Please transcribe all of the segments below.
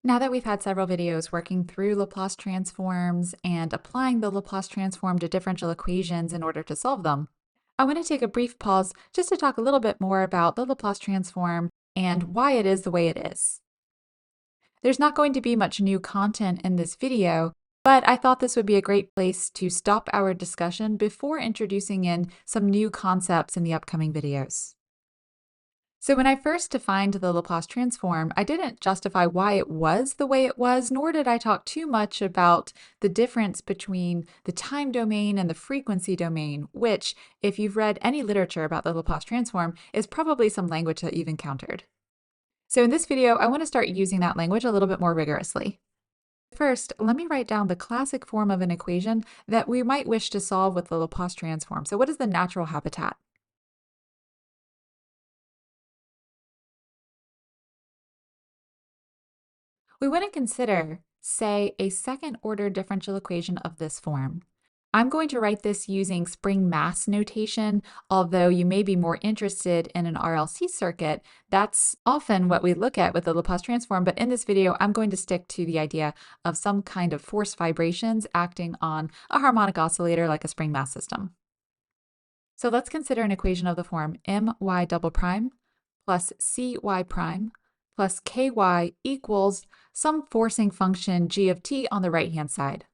Now that we've had several videos working through Laplace transforms and applying the Laplace transform to differential equations in order to solve them, I want to take a brief pause just to talk a little bit more about the Laplace transform and why it is the way it is. There's not going to be much new content in this video, but I thought this would be a great place to stop our discussion before introducing in some new concepts in the upcoming videos. So when I first defined the Laplace transform, I didn't justify why it was the way it was, nor did I talk too much about the difference between the time domain and the frequency domain, which, if you've read any literature about the Laplace transform, is probably some language that you've encountered. So in this video, I want to start using that language a little bit more rigorously. First, let me write down the classic form of an equation that we might wish to solve with the Laplace transform. So what is the natural habitat? We want to consider, say, a second-order differential equation of this form. I'm going to write this using spring mass notation, although you may be more interested in an RLC circuit. That's often what we look at with the Laplace transform, but in this video, I'm going to stick to the idea of some kind of force vibrations acting on a harmonic oscillator like a spring mass system. So let's consider an equation of the form my double prime plus cy prime plus ky equals some forcing function g of t on the right-hand side.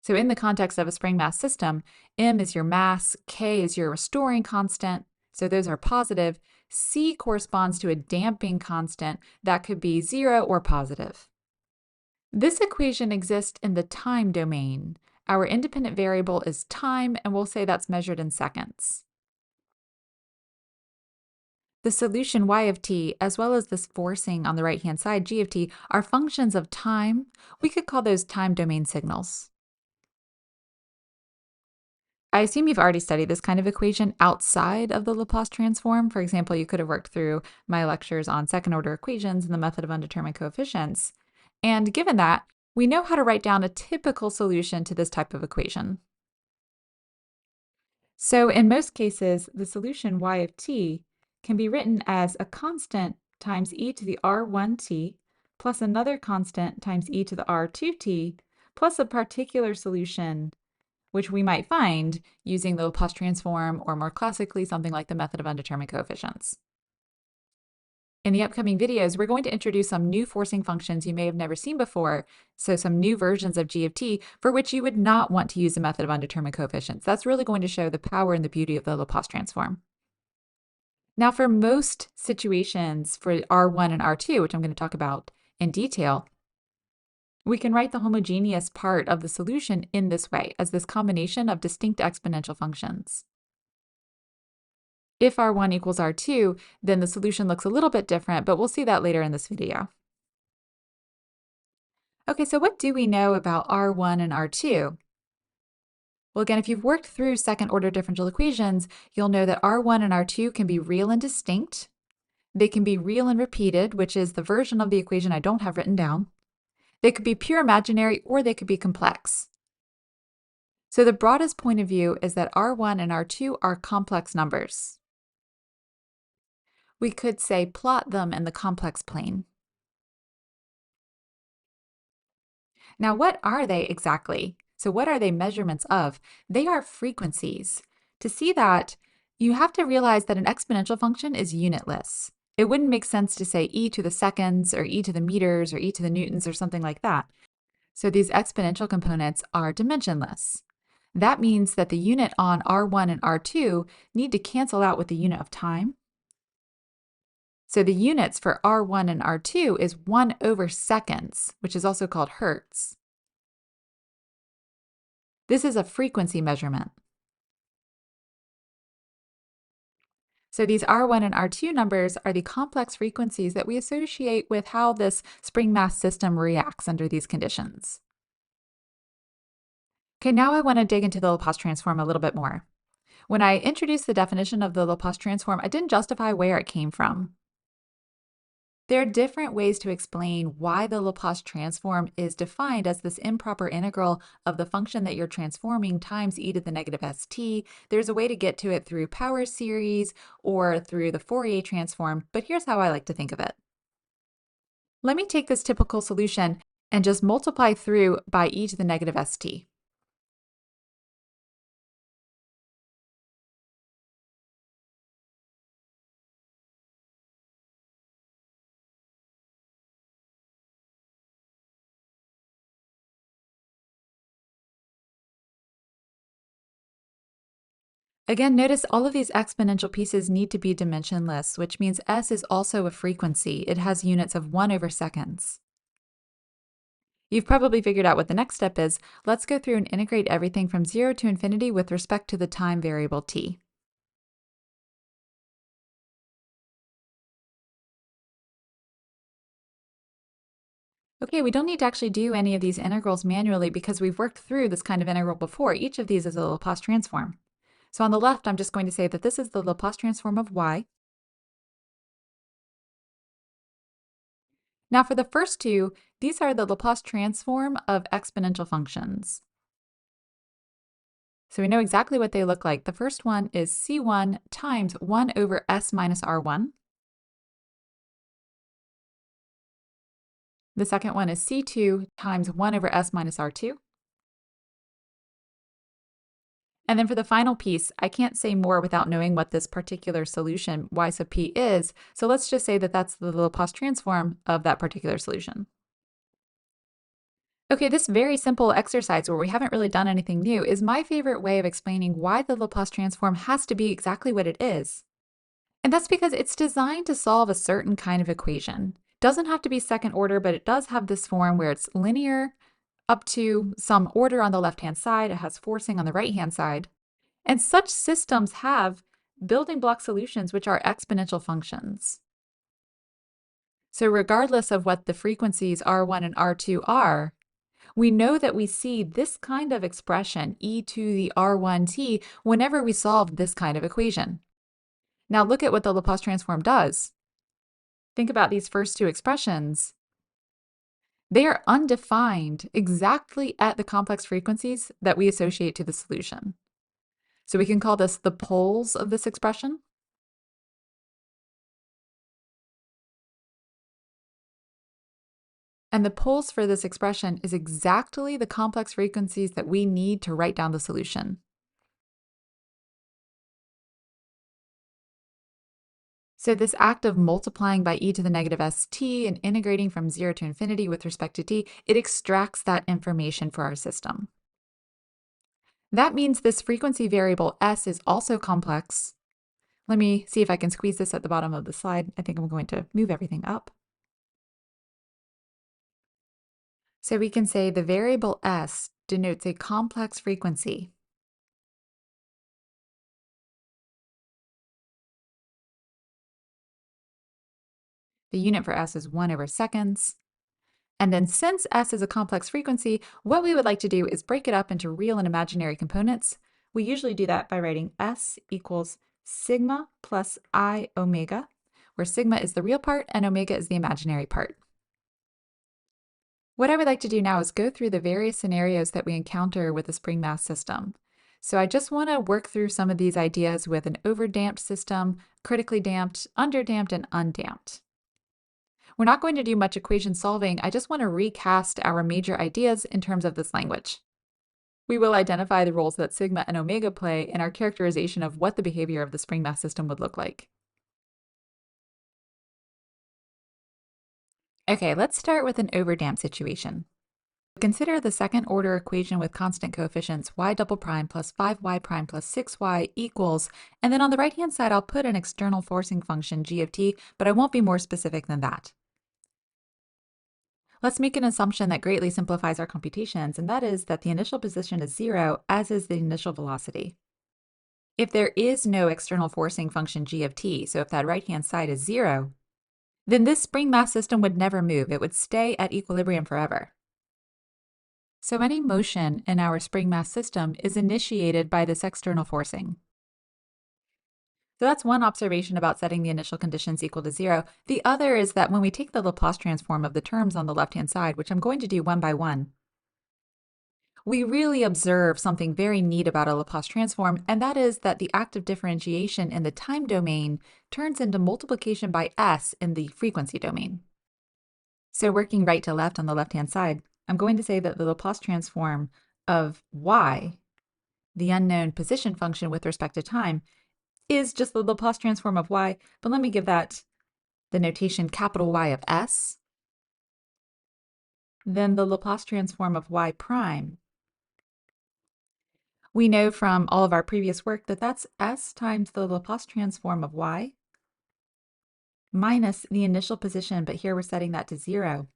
So in the context of a spring mass system, m is your mass, k is your restoring constant, so those are positive. C corresponds to a damping constant that could be 0 or positive. This equation exists in the time domain. Our independent variable is time, and we'll say that's measured in seconds. The solution y of t, as well as this forcing on the right-hand side, g of t, are functions of time. We could call those time domain signals. I assume you've already studied this kind of equation outside of the Laplace transform. For example, you could have worked through my lectures on second-order equations and the method of undetermined coefficients. And given that, we know how to write down a typical solution to this type of equation. So in most cases, the solution y of t can be written as a constant times e to the r1t plus another constant times e to the r2t plus a particular solution, which we might find using the Laplace transform, or more classically, something like the method of undetermined coefficients. In the upcoming videos, we're going to introduce some new forcing functions you may have never seen before, so some new versions of g of t for which you would not want to use the method of undetermined coefficients. That's really going to show the power and the beauty of the Laplace transform. Now, for most situations for R1 and R2, which I'm going to talk about in detail, we can write the homogeneous part of the solution in this way, as this combination of distinct exponential functions. If R1 equals R2, then the solution looks a little bit different, but we'll see that later in this video. Okay, so what do we know about R1 and R2? Well, again, if you've worked through second-order differential equations, you'll know that R1 and R2 can be real and distinct. They can be real and repeated, which is the version of the equation I don't have written down. They could be pure imaginary, or they could be complex. So the broadest point of view is that R1 and R2 are complex numbers. We could say plot them in the complex plane. Now, what are they exactly? So what are they measurements of? They are frequencies. To see that, you have to realize that an exponential function is unitless. It wouldn't make sense to say e to the seconds or e to the meters or e to the newtons or something like that. So these exponential components are dimensionless. That means that the unit on R1 and R2 need to cancel out with the unit of time. So the units for R1 and R2 is 1 over seconds, which is also called hertz. This is a frequency measurement. So these R1 and R2 numbers are the complex frequencies that we associate with how this spring mass system reacts under these conditions. Okay, now I want to dig into the Laplace transform a little bit more. When I introduced the definition of the Laplace transform, I didn't justify where it came from. There are different ways to explain why the Laplace transform is defined as this improper integral of the function that you're transforming times e to the negative st. There's a way to get to it through power series or through the Fourier transform, but here's how I like to think of it. Let me take this typical solution and just multiply through by e to the negative st. Again, notice all of these exponential pieces need to be dimensionless, which means s is also a frequency. It has units of 1 over seconds. You've probably figured out what the next step is. Let's go through and integrate everything from 0 to infinity with respect to the time variable t. Okay, we don't need to actually do any of these integrals manually because we've worked through this kind of integral before. Each of these is a Laplace transform. So on the left, I'm just going to say that this is the Laplace transform of y. Now for the first two, these are the Laplace transform of exponential functions. So we know exactly what they look like. The first one is c1 times 1 over s minus r1. The second one is c2 times 1 over s minus r2. And then for the final piece, I can't say more without knowing what this particular solution y sub p is. So let's just say that that's the Laplace transform of that particular solution. Okay, this very simple exercise where we haven't really done anything new is my favorite way of explaining why the Laplace transform has to be exactly what it is. And that's because it's designed to solve a certain kind of equation. Doesn't have to be second order, but it does have this form where it's linear up to some order on the left-hand side. It has forcing on the right-hand side. And such systems have building block solutions, which are exponential functions. So regardless of what the frequencies R1 and R2 are, we know that we see this kind of expression, e to the R1t, whenever we solve this kind of equation. Now look at what the Laplace transform does. Think about these first two expressions. They are undefined exactly at the complex frequencies that we associate to the solution. So we can call this the poles of this expression. And the poles for this expression is exactly the complex frequencies that we need to write down the solution. So this act of multiplying by e to the negative st and integrating from 0 to infinity with respect to t, it extracts that information for our system. That means this frequency variable s is also complex. Let me see if I can squeeze this at the bottom of the slide. I think I'm going to move everything up. So we can say the variable s denotes a complex frequency. The unit for s is 1 over seconds. And then since s is a complex frequency, what we would like to do is break it up into real and imaginary components. We usually do that by writing s equals sigma plus I omega, where sigma is the real part and omega is the imaginary part. What I would like to do now is go through the various scenarios that we encounter with the spring mass system. So I just want to work through some of these ideas with an overdamped system, critically damped, underdamped, and undamped. We're not going to do much equation solving. I just want to recast our major ideas in terms of this language. We will identify the roles that sigma and omega play in our characterization of what the behavior of the spring mass system would look like. Okay, let's start with an overdamped situation. Consider the second order equation with constant coefficients y double prime plus 5y prime plus 6y equals, and then on the right hand side I'll put an external forcing function g of t, but I won't be more specific than that. Let's make an assumption that greatly simplifies our computations, and that is that the initial position is 0, as is the initial velocity. If there is no external forcing function g of t, so if that right-hand side is 0, then this spring mass system would never move. It would stay at equilibrium forever. So any motion in our spring mass system is initiated by this external forcing. So that's one observation about setting the initial conditions equal to 0. The other is that when we take the Laplace transform of the terms on the left-hand side, which I'm going to do one by one, we really observe something very neat about a Laplace transform, and that is that the act of differentiation in the time domain turns into multiplication by s in the frequency domain. So working right to left on the left-hand side, I'm going to say that the Laplace transform of y, the unknown position function with respect to time, is just the Laplace transform of y, but let me give that the notation capital Y of s. Then the Laplace transform of y prime. We know from all of our previous work that that's s times the Laplace transform of y minus the initial position, but here we're setting that to 0.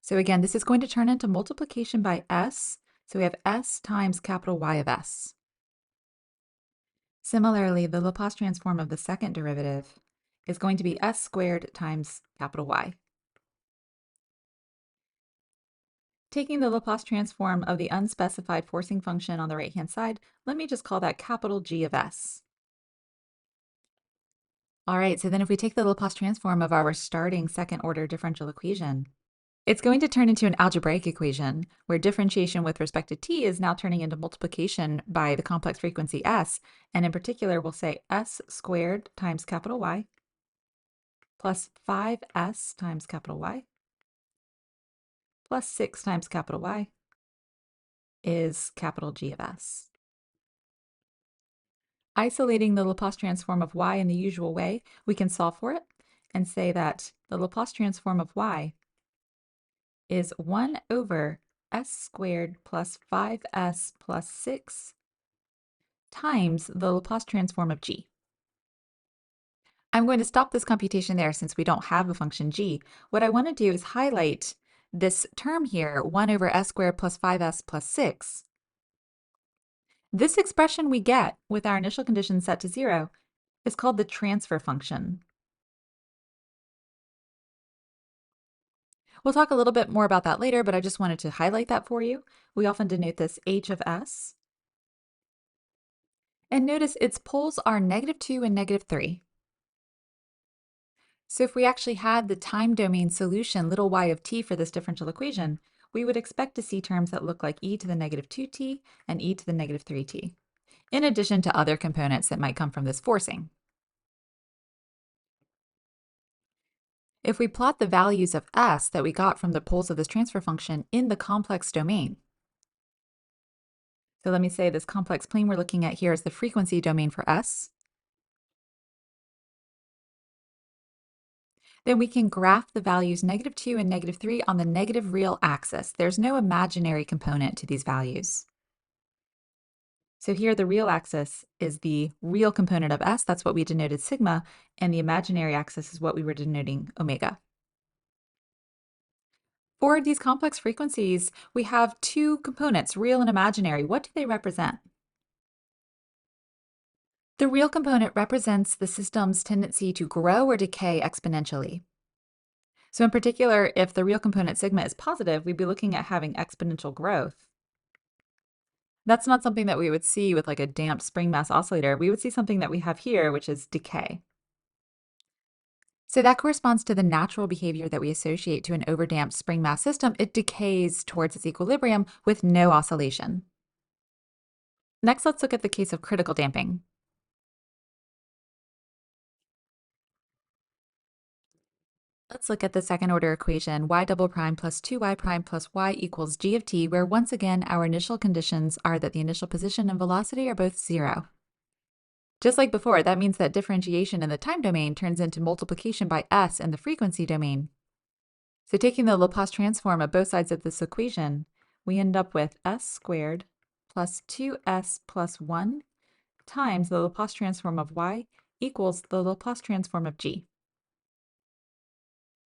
So again, this is going to turn into multiplication by s. So we have s times capital Y of s. Similarly, the Laplace transform of the second derivative is going to be s squared times capital Y. Taking the Laplace transform of the unspecified forcing function on the right-hand side, let me just call that capital G of s. All right, so then if we take the Laplace transform of our starting second-order differential equation, it's going to turn into an algebraic equation where differentiation with respect to t is now turning into multiplication by the complex frequency s, and in particular, we'll say s squared times capital Y plus 5s times capital Y plus 6 times capital Y is capital G of s. Isolating the Laplace transform of y in the usual way, we can solve for it and say that the Laplace transform of y is 1 over s squared plus 5s plus 6 times the Laplace transform of g. I'm going to stop this computation there since we don't have a function g. What I want to do is highlight this term here, 1 over s squared plus 5s plus 6. This expression we get with our initial condition set to 0 is called the transfer function. We'll talk a little bit more about that later, but I just wanted to highlight that for you. We often denote this h of s. And notice its poles are -2 and -3. So if we actually had the time domain solution, little y of t, for this differential equation, we would expect to see terms that look like e to the -2t and e to the -3t, in addition to other components that might come from this forcing. If we plot the values of s that we got from the poles of this transfer function in the complex domain, so let me say this complex plane we're looking at here is the frequency domain for s, then we can graph the values -2 and -3 on the negative real axis. There's no imaginary component to these values. So here the real axis is the real component of s, that's what we denoted sigma, and the imaginary axis is what we were denoting omega. For these complex frequencies, we have two components, real and imaginary. What do they represent? The real component represents the system's tendency to grow or decay exponentially. So in particular, if the real component sigma is positive, we'd be looking at having exponential growth. That's not something that we would see with like a damped spring mass oscillator. We would see something that we have here, which is decay. So that corresponds to the natural behavior that we associate to an overdamped spring mass system. It decays towards its equilibrium with no oscillation. Next, let's look at the case of critical damping. Let's look at the second order equation, y double prime plus 2y prime plus y equals g of t, where once again our initial conditions are that the initial position and velocity are both 0. Just like before, that means that differentiation in the time domain turns into multiplication by s in the frequency domain. So taking the Laplace transform of both sides of this equation, we end up with s squared plus 2s plus 1 times the Laplace transform of y equals the Laplace transform of g.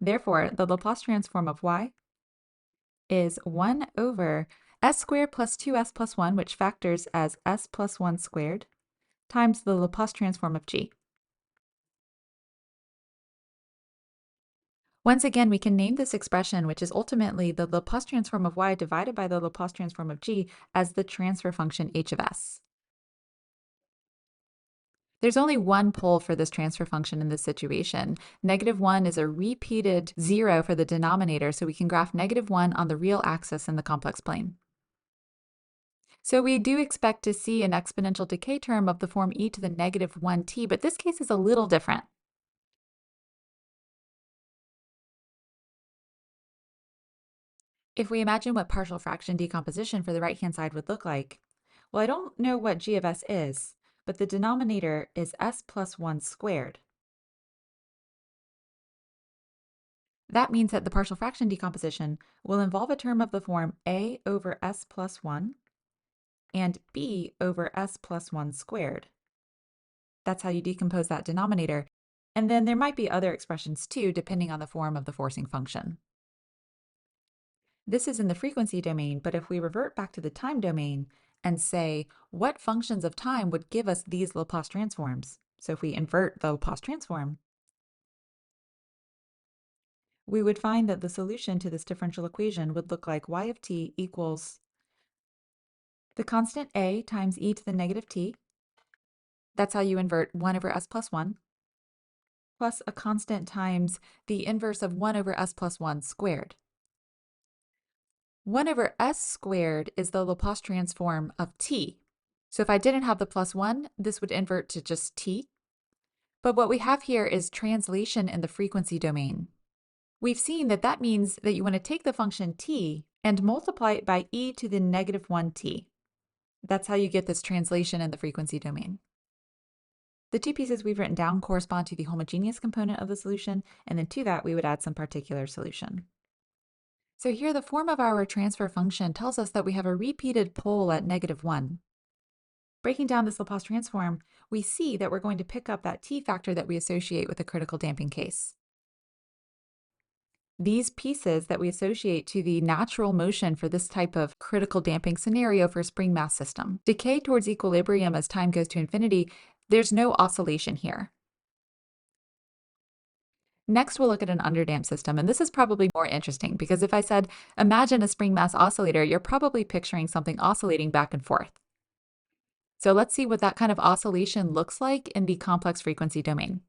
Therefore, the Laplace transform of y is 1 over s squared plus 2s plus 1, which factors as s plus 1 squared, times the Laplace transform of g. Once again, we can name this expression, which is ultimately the Laplace transform of y divided by the Laplace transform of g, as the transfer function h of s. There's only one pole for this transfer function in this situation. -1 is a repeated 0 for the denominator, so we can graph -1 on the real axis in the complex plane. So we do expect to see an exponential decay term of the form e to the -1t, but this case is a little different. If we imagine what partial fraction decomposition for the right-hand side would look like, well, I don't know what g of s is, but the denominator is s plus 1 squared. That means that the partial fraction decomposition will involve a term of the form a over s plus 1 and b over s plus 1 squared. That's how you decompose that denominator. And then there might be other expressions too, depending on the form of the forcing function. This is in the frequency domain, but if we revert back to the time domain and say, what functions of time would give us these Laplace transforms? So if we invert the Laplace transform, we would find that the solution to this differential equation would look like y of t equals the constant a times e to the negative t. That's how you invert 1 over s plus 1, plus a constant times the inverse of 1 over s plus 1 squared. 1 over s squared is the Laplace transform of t. So if I didn't have the plus 1, this would invert to just t. But what we have here is translation in the frequency domain. We've seen that that means that you want to take the function t and multiply it by e to the negative 1t. That's how you get this translation in the frequency domain. The two pieces we've written down correspond to the homogeneous component of the solution, and then to that we would add some particular solution. So here the form of our transfer function tells us that we have a repeated pole at negative 1. Breaking down this Laplace transform, we see that we're going to pick up that t factor that we associate with a critical damping case. These pieces that we associate to the natural motion for this type of critical damping scenario for a spring mass system decay towards equilibrium as time goes to infinity. There's no oscillation here. Next, we'll look at an underdamped system, and this is probably more interesting because if I said, imagine a spring mass oscillator, you're probably picturing something oscillating back and forth. So let's see what that kind of oscillation looks like in the complex frequency domain.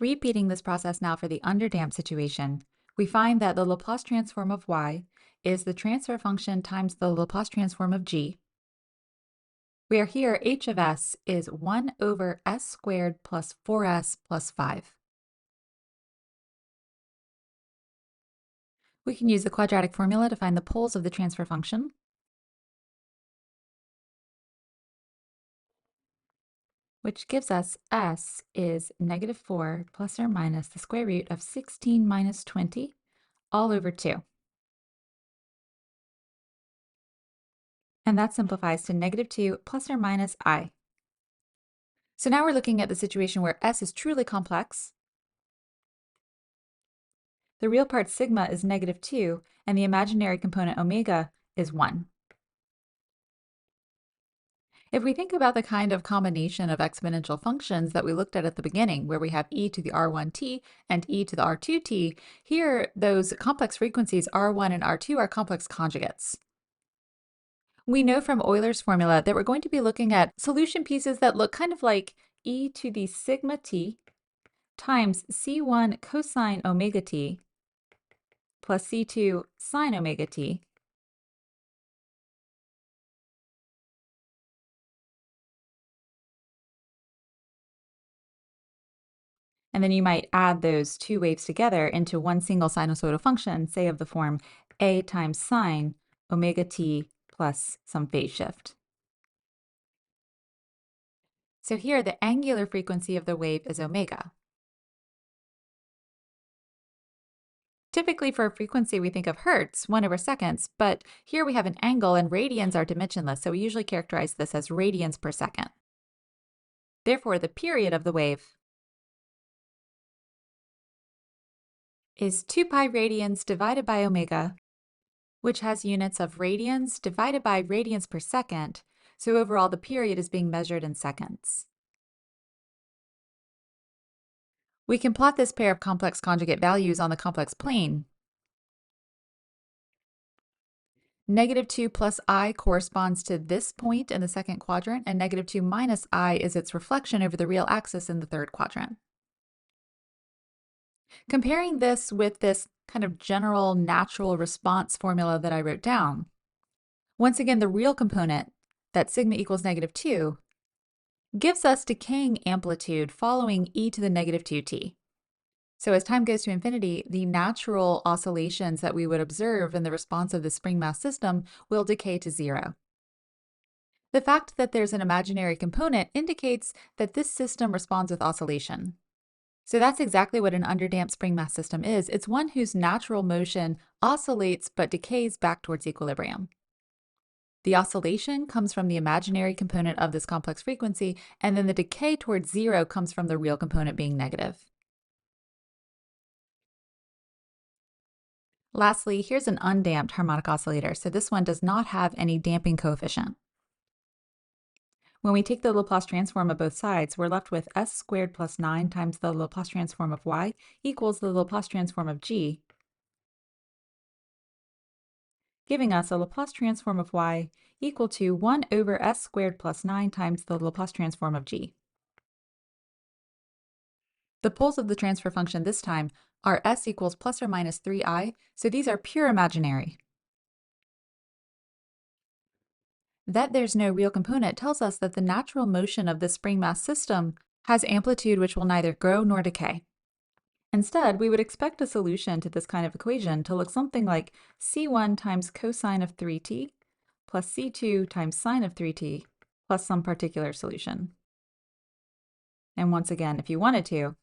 Repeating this process now for the underdamped situation, we find that the Laplace transform of y is the transfer function times the Laplace transform of g, where here h of s is 1 over s squared plus 4s plus 5. We can use the quadratic formula to find the poles of the transfer function. Which gives us s is negative 4 plus or minus the square root of 16 minus 20 all over 2. And that simplifies to negative 2 plus or minus I. So now we're looking at the situation where s is truly complex. The real part sigma is negative 2, and the imaginary component omega is 1. If we think about the kind of combination of exponential functions that we looked at the beginning, where we have e to the r1t and e to the r2t, here those complex frequencies r1 and r2 are complex conjugates. We know from Euler's formula that we're going to be looking at solution pieces that look kind of like e to the sigma t times c1 cosine omega t plus c2 sine omega t and then you might add those two waves together into one single sinusoidal function, say of the form a times sine omega t plus some phase shift. So here the angular frequency of the wave is omega. Typically for a frequency we think of hertz, 1 over seconds, but here we have an angle and radians are dimensionless, so we usually characterize this as radians per second. Therefore the period of the wave is 2 pi radians divided by omega, which has units of radians divided by radians per second, so overall the period is being measured in seconds. We can plot this pair of complex conjugate values on the complex plane. Negative 2 plus I corresponds to this point in the second quadrant, and negative 2 minus I is its reflection over the real axis in the third quadrant. Comparing this with this kind of general natural response formula that I wrote down, once again, the real component, that sigma equals negative 2, gives us decaying amplitude following e to the negative 2t. So as time goes to infinity, the natural oscillations that we would observe in the response of the spring mass system will decay to zero. The fact that there's an imaginary component indicates that this system responds with oscillation. So that's exactly what an underdamped spring mass system is. It's one whose natural motion oscillates but decays back towards equilibrium. The oscillation comes from the imaginary component of this complex frequency, and then the decay towards zero comes from the real component being negative. Lastly, here's an undamped harmonic oscillator. So this one does not have any damping coefficient. When we take the Laplace transform of both sides, we're left with s squared plus 9 times the Laplace transform of y equals the Laplace transform of g, giving us a Laplace transform of y equal to 1 over s squared plus 9 times the Laplace transform of g. The poles of the transfer function this time are s equals plus or minus 3i, so these are pure imaginary. That there's no real component tells us that the natural motion of the spring mass system has amplitude which will neither grow nor decay. Instead, we would expect a solution to this kind of equation to look something like c1 times cosine of 3t plus c2 times sine of 3t plus some particular solution. And once again, if you wanted to,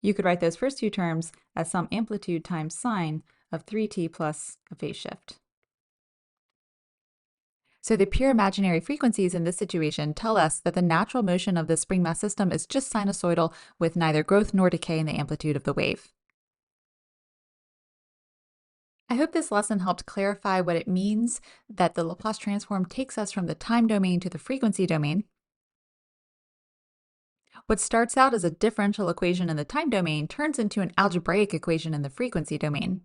you could write those first two terms as some amplitude times sine of 3t plus a phase shift. So the pure imaginary frequencies in this situation tell us that the natural motion of the spring mass system is just sinusoidal with neither growth nor decay in the amplitude of the wave. I hope this lesson helped clarify what it means that the Laplace transform takes us from the time domain to the frequency domain. What starts out as a differential equation in the time domain turns into an algebraic equation in the frequency domain.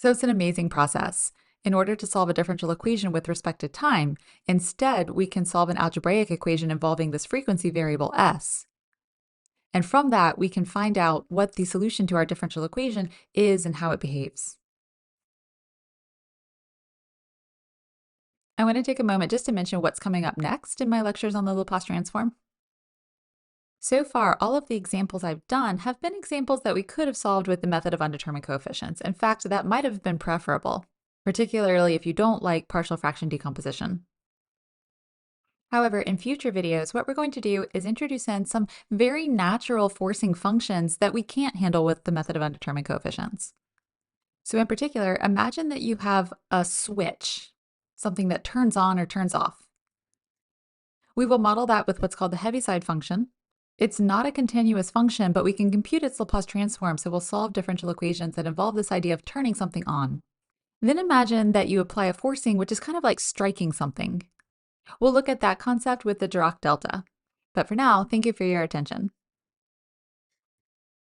So it's an amazing process. In order to solve a differential equation with respect to time, instead we can solve an algebraic equation involving this frequency variable s. And from that, we can find out what the solution to our differential equation is and how it behaves. I want to take a moment just to mention what's coming up next in my lectures on the Laplace transform. So far, all of the examples I've done have been examples that we could have solved with the method of undetermined coefficients. In fact, that might have been preferable, particularly if you don't like partial fraction decomposition. However, in future videos, what we're going to do is introduce in some very natural forcing functions that we can't handle with the method of undetermined coefficients. So in particular, imagine that you have a switch, something that turns on or turns off. We will model that with what's called the Heaviside function. It's not a continuous function, but we can compute its Laplace transform, so we'll solve differential equations that involve this idea of turning something on. Then imagine that you apply a forcing, which is kind of like striking something. We'll look at that concept with the Dirac delta. But for now, thank you for your attention.